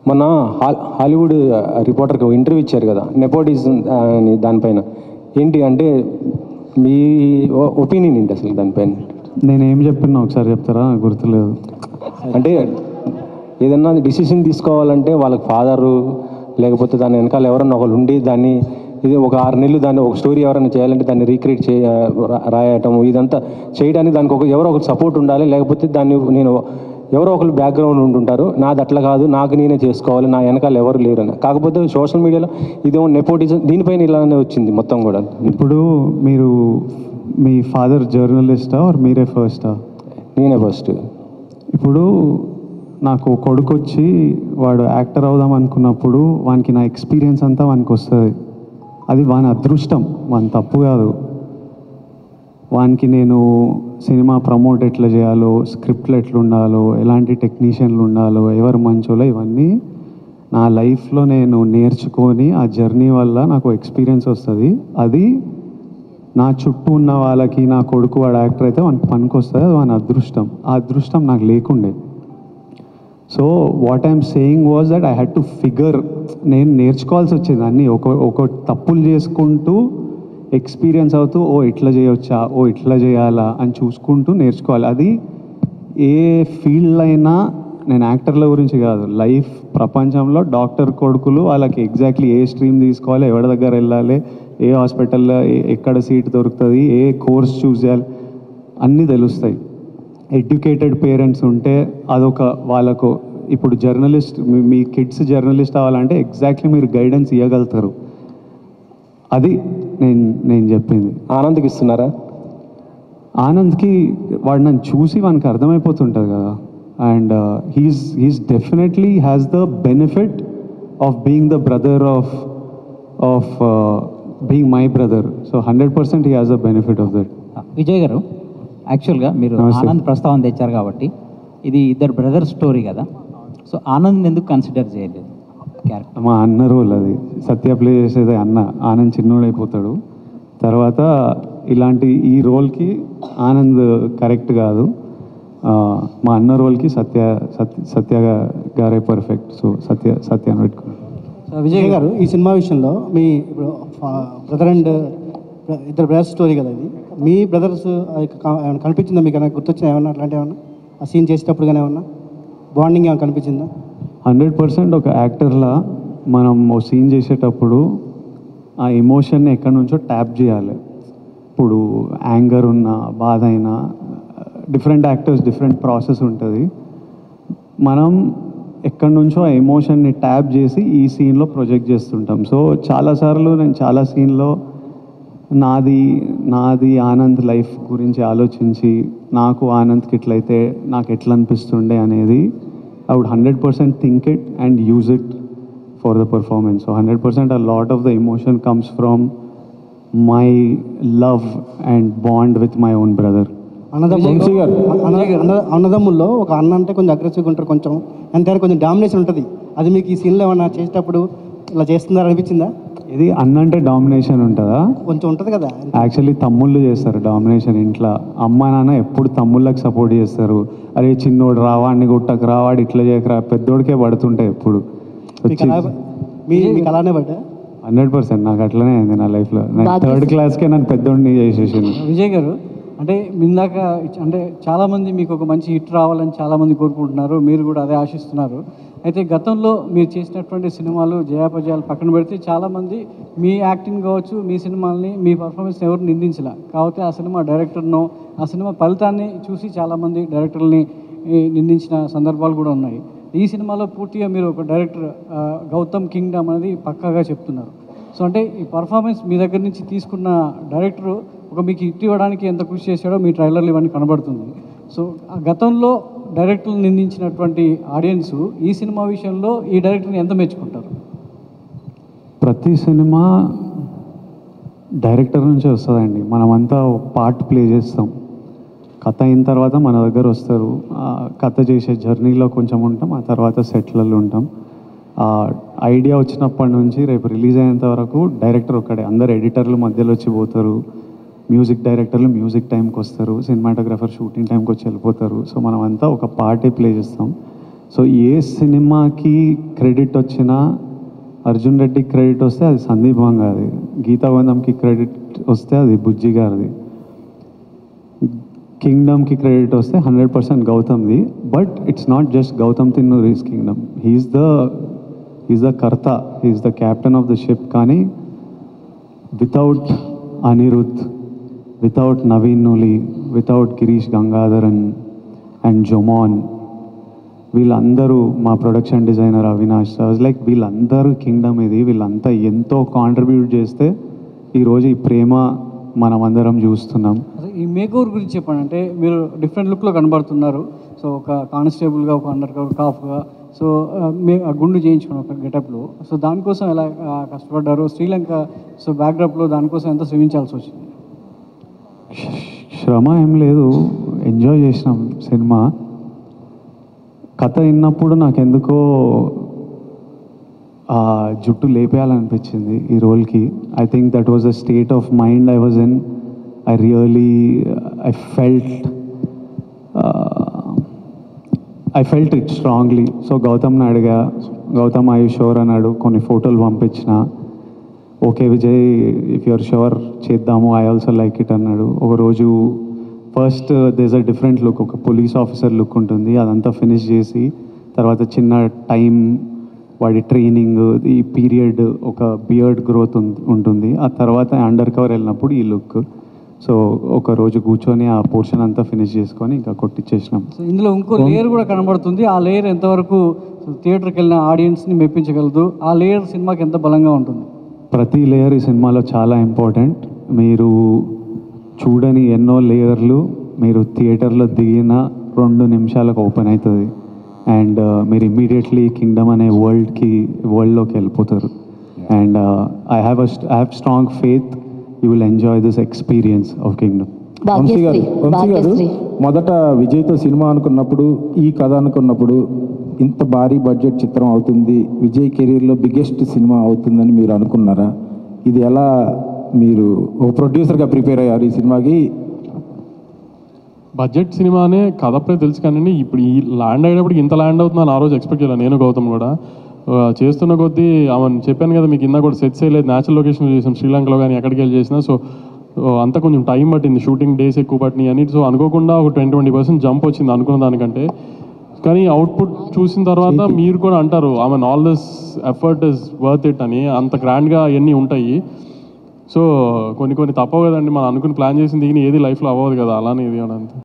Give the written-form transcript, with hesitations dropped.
మొన్న Hollywood రిపోర్టర్కి interview ఇచ్చారు కదా, నెపోటిజం అని దానిపైన ఏంటి అంటే మీ ఒపీనియన్ ఏంటి అసలు దానిపైన? నేనేం చెప్పినా ఒకసారి చెప్తారా? గుర్తులేదు. అంటే ఏదన్నా డిసిషన్ తీసుకోవాలంటే వాళ్ళకి ఫాదరు లేకపోతే దాని వెనకాల ఎవరన్నా ఒకళ్ళు ఉండి దాన్ని ఇది ఒక 6 నెలలు దాన్ని ఒక స్టోరీ ఎవరైనా చేయాలంటే దాన్ని రీక్రియేట్ రాయటం ఇదంతా చేయడానికి దానికి ఎవరో ఒకరు సపోర్ట్ ఉండాలి. లేకపోతే దాన్ని నేను ఎవరో ఒకరు బ్యాక్గ్రౌండ్ ఉంటుంటారు, నాది అట్లా కాదు, నాకు నేనే చేసుకోవాలి, నా వెనకాల ఎవరు లేరని. కాకపోతే సోషల్ మీడియాలో ఇదేమో నెపోటిజం దీనిపైన ఇలానే వచ్చింది మొత్తం కూడా. ఇప్పుడు మీరు మీ ఫాదర్ జర్నలిస్టా ఆర్ మీరే ఫస్టా? నేనే ఫస్ట్. ఇప్పుడు నాకు కొడుకు వచ్చి వాడు యాక్టర్ అవుదాం అనుకున్నప్పుడు వానికి నా ఎక్స్పీరియన్స్ అంతా వానికి వస్తుంది. అది వాని అదృష్టం, వాని తప్పు కాదు. వానికి నేను సినిమా ప్రమోట్ ఎట్లా చేయాలో, స్క్రిప్ట్లు ఎట్లా ఉండాలో, ఎలాంటి టెక్నీషియన్లు ఉండాలో, ఎవరు మంచోలో, ఇవన్నీ నా లైఫ్లో నేను నేర్చుకొని ఆ జర్నీ వల్ల నాకు ఎక్స్పీరియన్స్ వస్తుంది. అది నా చుట్టూ ఉన్న వాళ్ళకి, నా కొడుకు వాడు యాక్టర్ అయితే వానికి పనికి వస్తుంది. అది వాని అదృష్టం. ఆ అదృష్టం నాకు లేకుండే. So what I'm saying was that I had to figure. నేను నేర్చుకోవాల్సి వచ్చేది అన్నీ ఒక తప్పులు చేసుకుంటూ ఎక్స్పీరియన్స్ అవుతూ ఇట్లా చేయవచ్చా, ఇట్లా చేయాలా అని చూసుకుంటూ నేర్చుకోవాలి. అది ఏ ఫీల్డ్ అయినా, నేను యాక్టర్ల గురించి కాదు, లైఫ్ ప్రపంచంలో డాక్టర్ కొడుకులు వాళ్ళకి ఎగ్జాక్ట్లీ ఏ స్ట్రీమ్ తీసుకోవాలి, ఎవరి దగ్గర వెళ్ళాలి, ఏ హాస్పిటల్లో ఎక్కడ సీట్ దొరుకుతుంది, ఏ కోర్స్ చూస్ చేయాలి, అన్నీ తెలుస్తాయి. ఎడ్యుకేటెడ్ పేరెంట్స్ ఉంటే అదొక వాళ్ళకు. ఇప్పుడు జర్నలిస్ట్, మీ కిడ్స్ జర్నలిస్ట్ అవ్వాలంటే ఎగ్జాక్ట్లీ మీరు గైడెన్స్ ఇవ్వగలుగుతారు. అది నేను చెప్పింది. ఆనంద్కి ఇస్తున్నారా? ఆనంద్కి వాడు నన్ను చూసి వానికి అర్థమైపోతుంటుంది కదా. And he's definitely has the benefit of being the brother of being my brother. So 100% he has the benefit of that. Vijay గారు, యాక్చువల్గా మీరు ఆనంద్ ప్రస్తావన తెచ్చారు కాబట్టి ఇది ఇద్దరు బ్రదర్ స్టోరీ కదా. సో ఆనంద్ ఎందుకు కన్సిడర్ చేయలేదు క్యారెక్టర్? మా అన్న రోల్ అది. సత్య ప్లే చేసేది అన్న. ఆనంద్ చిన్నోడైపోతాడు. తర్వాత ఇలాంటి ఈ రోల్కి ఆనంద్ కరెక్ట్ కాదు. మా అన్న రోల్కి సత్య గారే పర్ఫెక్ట్. సో సత్య అని పెట్టుకున్నాను. విజయ్ గారు, ఈ సినిమా విషయంలో మీ ఇప్పుడు బ్రదర్ అండ్ ఇద్దరు బ్రదర్స్ స్టోరీ కదా ఇది. మీ బ్రదర్స్ ఏమైనా కనిపించిందా మీకు? ఏమైనా గుర్తొచ్చిన ఏమన్నా అట్లాంటి ఏమన్నా ఆ సీన్ చేసేటప్పుడు కానీ ఏమన్నా బాండింగ్ ఏమైనా కనిపించిందా? 100% ఒక యాక్టర్లా మనం ఓ సీన్ చేసేటప్పుడు ఆ ఎమోషన్ని ఎక్కడి నుంచో ట్యాప్ చేయాలి. ఇప్పుడు యాంగర్ ఉన్నా, బాధ అయినా, డిఫరెంట్ యాక్టర్స్ డిఫరెంట్ ప్రాసెస్ ఉంటుంది. మనం ఎక్కడి నుంచో ఆ ఎమోషన్ని ట్యాప్ చేసి ఈ సీన్లో ప్రొజెక్ట్ చేస్తుంటాం. సో చాలాసార్లు నేను చాలా సీన్లో నాది ఆనంద్ లైఫ్ గురించి ఆలోచించి నాకు ఆనంద్కి ఎట్లయితే నాకు ఎట్లా అనిపిస్తుండే అనేది I would 100% think it and use it for the performance. So 100% a lot of the emotion comes from my love and bond with my own brother. అన్నదమ్ముల్లో ఒక అన్న అంటే కొంచెం అగ్రెసివ్గా ఉంటారు, కొంచెం అంతే కొంచెం డామినేషన్ ఉంటుంది. అది మీకు ఈ సీన్లో ఏమన్నా చేసేటప్పుడు ఇలా చేస్తున్నారు అనిపించిందా? ఇది అన్న అంటే డామినేషన్ ఉంటుందా? కొంచెం ఉంటుంది కదా. యాక్చువల్లీ తమ్ముళ్ళు చేస్తారు డామినేషన్ ఇంట్లో. అమ్మ నాన్న ఎప్పుడు తమ్ముళ్ళకి సపోర్ట్ చేస్తారు. అరే చిన్నోడు రావాడిని గుట్టకు రావాడు ఇట్లా చేయకరా, పెద్దోడికే పడుతుంటాయి ఎప్పుడు. మీకు అలానే పడ్డా? 100% నాకు అట్లనే అయింది నా లైఫ్లో. నేను 3rd క్లాస్కే నన్ను పెద్దోడిని చేసేసింది. విజయ్ గారు, అంటే ఇందాక అంటే చాలామంది మీకు ఒక మంచి హిట్ రావాలని చాలామంది కోరుకుంటున్నారు, మీరు కూడా అదే ఆశిస్తున్నారు. అయితే గతంలో మీరు చేసినటువంటి సినిమాలు జయాపజయాలు పక్కన పెడితే చాలామంది మీ యాక్టింగ్ కావచ్చు, మీ సినిమాల్ని, మీ పర్ఫార్మెన్స్ ఎవరు నిందించలే. కాకపోతే ఆ సినిమా డైరెక్టర్నో ఆ సినిమా ఫలితాన్ని చూసి చాలామంది డైరెక్టర్ని నిందించిన సందర్భాలు కూడా ఉన్నాయి. ఈ సినిమాలో పూర్తిగా మీరు ఒక డైరెక్టర్ గౌతమ్ కింగ్డమ్ అనేది పక్కాగా చెప్తున్నారు. సో అంటే ఈ పర్ఫార్మెన్స్ మీ దగ్గర నుంచి తీసుకున్న డైరెక్టరు ఒక మీకు హిట్ ఇవ్వడానికి ఎంత కృషి చేశాడో మీ ట్రైలర్లు ఇవన్నీ కనబడుతుంది. సో ఆ గతంలో డైరెక్టర్లు నిందించినటువంటి ఆడియన్స్ ఈ సినిమా విషయంలో ఈ డైరెక్టర్ని ఎంత మెచ్చుకుంటారు? ప్రతి సినిమా డైరెక్టర్ నుంచే వస్తుందండి. మనమంతా పార్ట్ ప్లే చేస్తాం. కథ అయిన తర్వాత మన దగ్గర వస్తారు. కథ చేసే జర్నీలో కొంచెం ఉంటాం, ఆ తర్వాత సెట్లలో ఉంటాం. ఐడియా వచ్చినప్పటి నుంచి రేపు రిలీజ్ అయ్యేంత వరకు డైరెక్టర్ ఒక్కడే. అందరు ఎడిటర్లు మధ్యలో వచ్చి పోతారు, మ్యూజిక్ డైరెక్టర్లు మ్యూజిక్ టైంకి వస్తారు, సినిమాటోగ్రాఫర్ షూటింగ్ టైంకి వచ్చి వెళ్ళిపోతారు. సో మనం అంతా ఒక పార్టీ ప్లే చేస్తాం. సో ఏ సినిమాకి క్రెడిట్ వచ్చినా అర్జున్ రెడ్డికి క్రెడిట్ వస్తే అది సందీప్ వంగాది, గీతావందంకి క్రెడిట్ వస్తే అది బుజ్జి గారిది, కింగ్డమ్కి క్రెడిట్ వస్తే 100% గౌతమ్ది. But it's not just Gautam Tinnanuri's Kingdom, he's the కర్త, he's the captain of the ship. కానీ without Anirudh, without Naveen Nooli, without Girish Gangadharan and Jomon, వీళ్ళందరూ, మా production designer Avinash Raj, like వీళ్ళందరూ కింగ్డమ్ ఇది. వీళ్ళంతా ఎంతో కాంట్రిబ్యూట్ చేస్తే ఈరోజు ఈ ప్రేమ మనమందరం చూస్తున్నాం. అసలు ఈ మేకోవర్ గురించి చెప్పండి. అంటే మీరు డిఫరెంట్ లుక్లో కనబడుతున్నారు. సో ఒక కానిస్టేబుల్గా, ఒక అండర్ కవర్ కాఫ్గా, సో గుండు చేయించుకుని ఒక గెటప్లో. సో దానికోసం ఎలా కష్టపడ్డారు? శ్రీలంక సో బ్యాక్డ్రాప్లో దానికోసం ఎంత శ్రమించాల్సి వచ్చింది? శ్రమ ఏం లేదు, ఎంజాయ్ చేసినాం సినిమా. కథ విన్నప్పుడు నాకెందుకో ఆ జుట్టు లేపేయాలనిపించింది ఈ రోల్కి. I think that was the state of mind I was in. I felt it strongly. So గౌతమ్ని అడిగా, గౌతమ్ ఐ షోర్ అన్నాడు, కొన్ని ఫోటోలు పంపించిన. Okay Vijay, if you're sure చేద్దాము, ఐ ఆల్సో లైక్ ఇట్ అన్నాడు. ఒకరోజు first this a different look, ఒక పోలీస్ ఆఫీసర్ లుక్ ఉంటుంది, అదంతా ఫినిష్ చేసి తర్వాత చిన్న టైం వాడి ట్రైనింగ్, ఈ పీరియడ్, ఒక బియర్డ్ గ్రోత్ ఉంటుంది. ఆ తర్వాత అండర్ కవర్ వెళ్ళినప్పుడు ఈ లుక్. సో ఒక రోజు కూర్చొని ఆ పోర్షన్ అంతా ఫినిష్ చేసుకొని ఇంకా కొట్టించేసినాం. సో ఇందులో ఇంకో లేయర్ కూడా కనబడుతుంది. ఆ లేయర్ ఎంతవరకు థియేటర్కి వెళ్ళిన ఆడియన్స్ని మెప్పించగలదు? ఆ లేయర్ సినిమాకి ఎంత బలంగా ఉంటుంది? ప్రతి లేయర్ ఈ సినిమాలో చాలా ఇంపార్టెంట్. మీరు చూడని ఎన్నో లేయర్లు మీరు థియేటర్లో దిగిన 2 నిమిషాలకు ఓపెన్ అవుతుంది. అండ్ మీరు ఇమ్మీడియట్లీ కింగ్డమ్ అనే వరల్డ్లోకి వెళ్ళిపోతారు. And I have strong faith you will enjoy this experience of Kingdom. Vamsi గారు, మొదట విజయ్తో సినిమా అనుకున్నప్పుడు, ఈ కథ అనుకున్నప్పుడు, ఇంత భారీ బడ్జెట్ చిత్రం అవుతుంది, విజయ్ కెరీర్లో బిగ్గెస్ట్ సినిమా అవుతుందని మీరు అనుకున్నారా? ఇది ఎలా మీరు ఒక ప్రొడ్యూసర్గా ప్రిపేర్ అయ్యారు ఈ సినిమాకి? బడ్జెట్ సినిమానే కథ అప్పుడే తెలుసు కానీ ఇప్పుడు ఈ ల్యాండ్ అయ్యేటప్పుడు ఇంత ల్యాండ్ అవుతుందని ఆ రోజు ఎక్స్పెక్ట్ చేయాలి. నేను గౌతమ్ కూడా చేస్తున్న కొద్దీ ఆమెను చెప్పాను కదా మీకు, ఇందా కూడా సెట్స్ వేయలేదు, న్యాచురల్ లొకేషన్ చేసాం శ్రీలంకలో కానీ ఎక్కడికి వెళ్ళి చేసినా. సో అంతా కొంచెం టైం పట్టింది, షూటింగ్ డేస్ ఎక్కువ పట్టినాయి అని. సో అనుకోకుండా ఒక 20% జంప్ వచ్చింది అనుకున్న దానికంటే. కానీ అవుట్పుట్ చూసిన తర్వాత మీరు కూడా అంటారు ఆమె all this effort is worth it అని. అంత గ్రాండ్గా అవన్నీ ఉంటాయి. సో కొన్ని తప్పవు కదండి, మనం అనుకుని ప్లాన్ చేసింది దిగిన ఏది లైఫ్లో అవ్వదు కదా, అలానే ఇది అంతే.